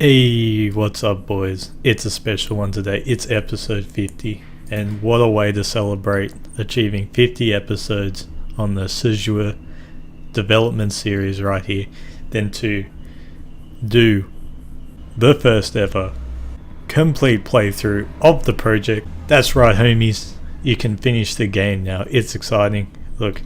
Hey, what's up, boys? It's a special one today. It's episode 50, and what a way to celebrate achieving 50 episodes on the SJFS development series right here than to do the first ever complete playthrough of the project. That's right, homies. You can finish the game now. It's exciting. Look,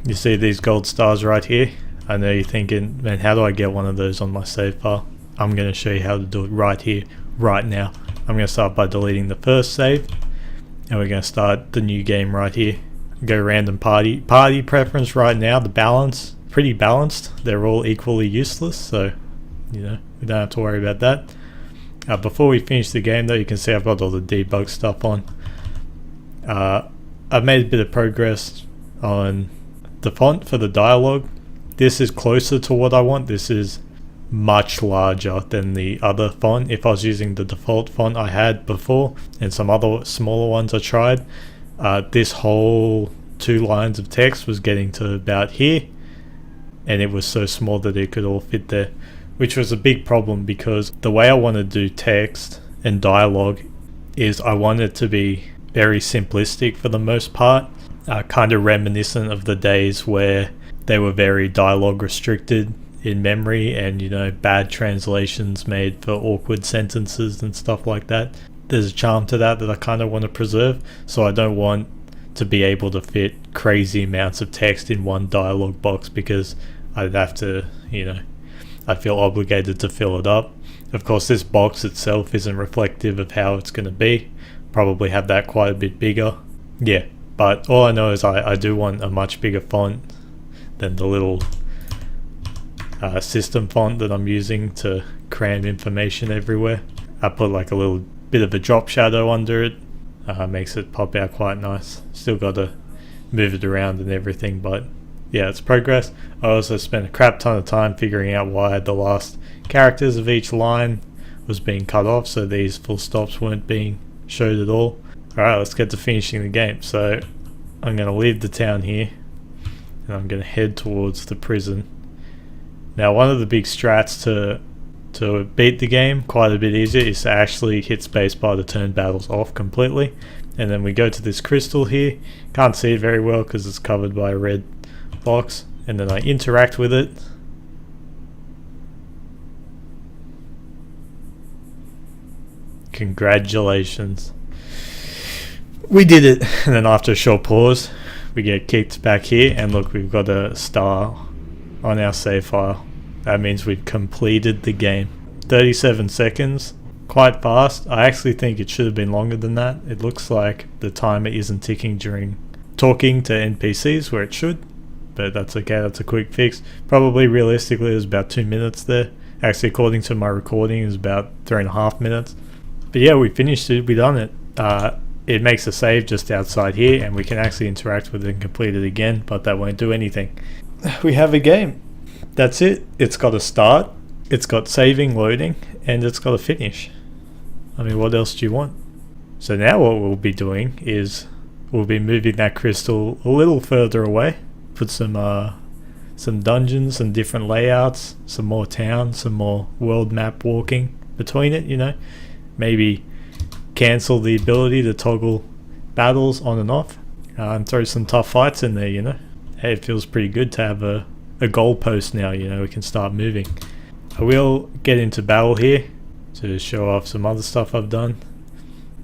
you see these gold stars right here? I know you're thinking, man, how do I get one of those on my save file? I'm going to show you how to do it right here, right now. I'm going to start by deleting the first save, and we're going to start the new game right here. Go random party preference right now. The balance, pretty balanced. They're all equally useless, so we don't have to worry about that. Before we finish the game though, you can see I've got all the debug stuff on. I've made a bit of progress on the font for the dialogue. This is closer to what I want. This is much larger than the other font. If I was using the default font I had before and some other smaller ones I tried, this whole 2 lines of text was getting to about here, and it was so small that it could all fit there, which was a big problem because the way I want to do text and dialogue is I want it to be very simplistic for the most part, kind of reminiscent of the days where they were very dialogue restricted in memory, and bad translations made for awkward sentences and stuff like that. There's a charm to that I kind of want to preserve, so I don't want to be able to fit crazy amounts of text in one dialogue box because I'd have to, I feel obligated to fill it up. Of course, this box itself isn't reflective of how it's going to be. Probably have that quite a bit bigger. Yeah, but all I know is I do want a much bigger font than the little system font that I'm using to cram information everywhere. I put like a little bit of a drop shadow under it, makes it pop out quite nice. Still got to move it around and everything, but yeah, it's progress. I also spent a crap ton of time figuring out why the last characters of each line was being cut off, so these full stops weren't being showed at all. Alright, let's get to finishing the game. So I'm going to leave the town here and I'm going to head towards the prison. Now, one of the big strats to beat the game quite a bit easier is to actually hit spacebar to turn battles off completely. And then we go to this crystal here. Can't see it very well because it's covered by a red box. And then I interact with it. Congratulations. We did it. And then after a short pause, we get kicked back here. And look, we've got a star on our save file. That means we've completed the game. 37 seconds, quite fast. I actually think it should have been longer than that. It looks like the timer isn't ticking during talking to NPCs where it should, but that's okay, that's a quick fix. Probably realistically it was about 2 minutes there. Actually, according to my recording, it was about 3.5 minutes. But yeah, we finished it, we done it. It makes a save just outside here, and we can actually interact with it and complete it again, but that won't do anything. We have a game. That's it. It's got a start, it's got saving, loading, and it's got a finish. I mean, what else do you want? So now what we'll be doing is we'll be moving that crystal a little further away, put some dungeons and different layouts, some more towns, some more world map walking between it, maybe cancel the ability to toggle battles on and off, and throw some tough fights in there. Hey, it feels pretty good to have a goalpost now, we can start moving. I will get into battle here to show off some other stuff I've done.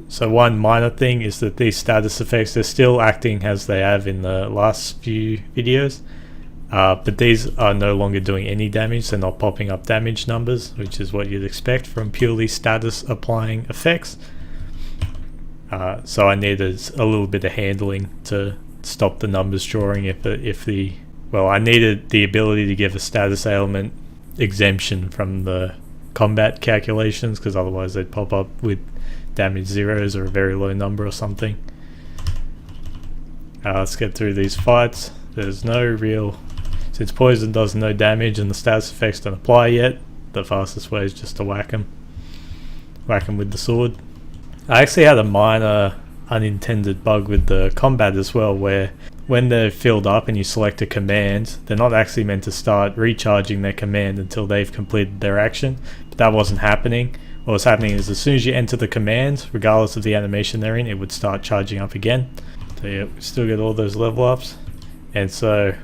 So one minor thing is that these status effects, they're still acting as they have in the last few videos, but these are no longer doing any damage. They're not popping up damage numbers, which is what you'd expect from purely status applying effects. So I needed a little bit of handling to stop the numbers drawing I needed the ability to give a status ailment exemption from the combat calculations, because otherwise they'd pop up with damage zeros or a very low number or something. Let's get through these fights. There's no real... Since poison does no damage and the status effects don't apply yet, the fastest way is just to whack him with the sword. I actually had a minor unintended bug with the combat as well, where when they're filled up and you select a command, they're not actually meant to start recharging their command until they've completed their action. But that wasn't happening. What was happening is as soon as you enter the command, regardless of the animation they're in, it would start charging up again. So yeah, we still get all those level ups. And so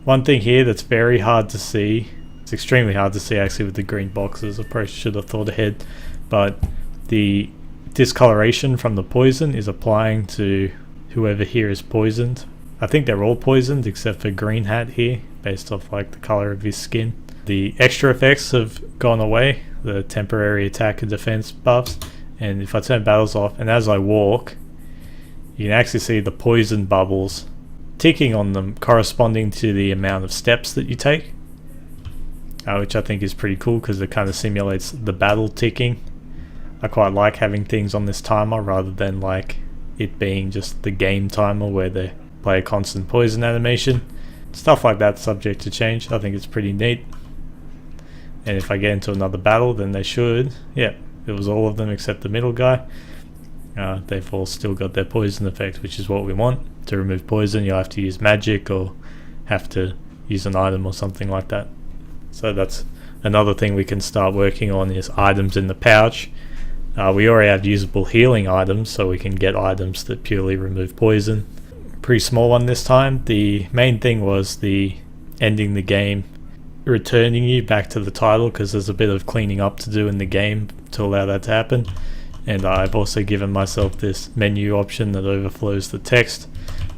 one thing here that's very hard to see, it's extremely hard to see actually with the green boxes, I probably should have thought ahead, but the discoloration from the poison is applying to whoever here is poisoned. I think they're all poisoned except for Green Hat here, based off like the color of his skin. The extra effects have gone away, the temporary attack and defense buffs, and if I turn battles off and as I walk, you can actually see the poison bubbles ticking on them corresponding to the amount of steps that you take, which I think is pretty cool because it kind of simulates the battle ticking. I quite like having things on this timer rather than like it being just the game timer where they play a constant poison animation. Stuff like that's subject to change. I think it's pretty neat. And if I get into another battle, then they should, yeah, it was all of them except the middle guy. They've all still got their poison effect, which is what we want. To remove poison, you'll have to use magic or have to use an item or something like that. So that's another thing we can start working on, is items in the pouch. We already have usable healing items, so we can get items that purely remove poison. Pretty small one this time. The main thing was the ending the game, returning you back to the title, because there's a bit of cleaning up to do in the game to allow that to happen. And I've also given myself this menu option that overflows the text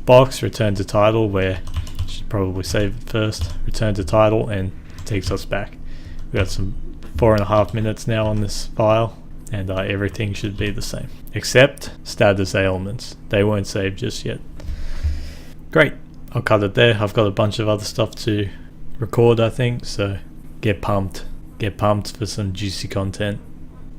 box, return to title, where I should probably save it first, return to title, and it takes us back. We've got some 4.5 minutes now on this file, and everything should be the same except status ailments. They won't save just yet. Great, I'll cut it there. I've got a bunch of other stuff to record, I think, so get pumped for some juicy content.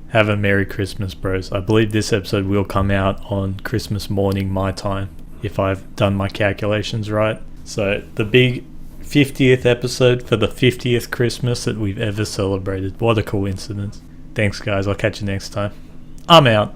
Have a Merry Christmas, bros. I believe this episode will come out on Christmas morning my time, if I've done my calculations right. So the big 50th episode for the 50th Christmas that we've ever celebrated. What a coincidence. Thanks guys, I'll catch you next time. I'm out.